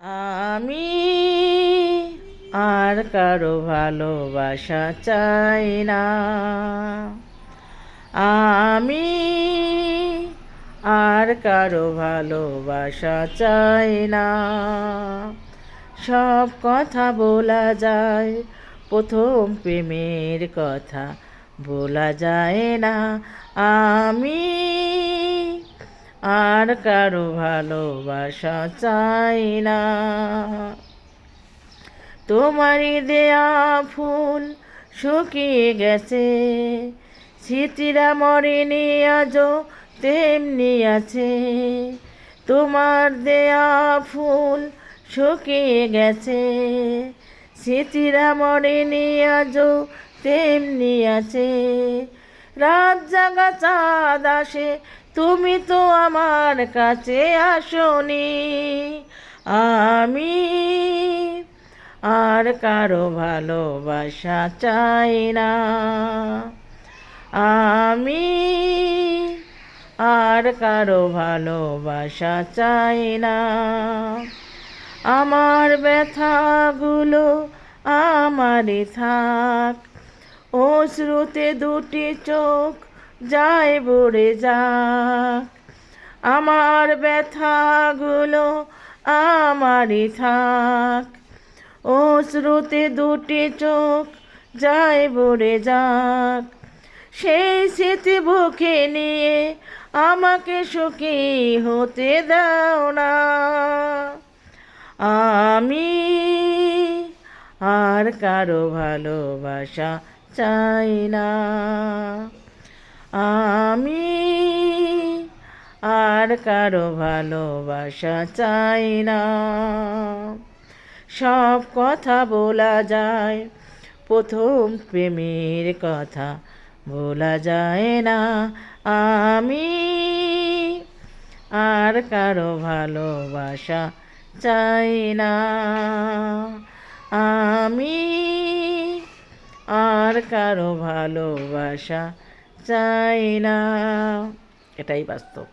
আমি আর কারো ভালোবাসা চাই না। আমি আর কারো ভালোবাসা চাই না। সব কথা বলা যায়, প্রথম প্রেমের কথা বলা যায় না। আমি আর কারো ভালোবাসা চাই না। তোমারই দেয়া ফুল শুকিয়ে গেছে, স্মৃতিরা মরেনি আজও তেমনি আছে। তোমার দেয়া ফুল শুকিয়ে গেছে, স্মৃতিরা মরেনি আজও তেমনি আছে। রাত জাগা চাঁদ আসে, তুমি তো আমার কাছে আসোনি। আমি আর কারো ভালোবাসা চাই না। আমি আর কারো ভালোবাসা চাই না। আমার ব্যথাগুলো আমারই থাক, অশ্রুতে দুটি চোখ যায় ভরে যাক। আমার ব্যথাগুলো আমারই থাক, অশ্রুতে দুটি চোখ যায় ভরে যাক। সেই স্মৃতি বুকে নিয়ে আমাকে সুখী হতে দাও না। আমি আর কারো ভালোবাসা চাই না। আমি আর কারো ভালোবাসা চাই না। সব কথা বলা যায়, প্রথম প্রেমের কথা বলা যায় না। আমি আর কারো ভালোবাসা চাই না। আমি আর কারো ভালোবাসা চাই না। এটাই বাস্তব।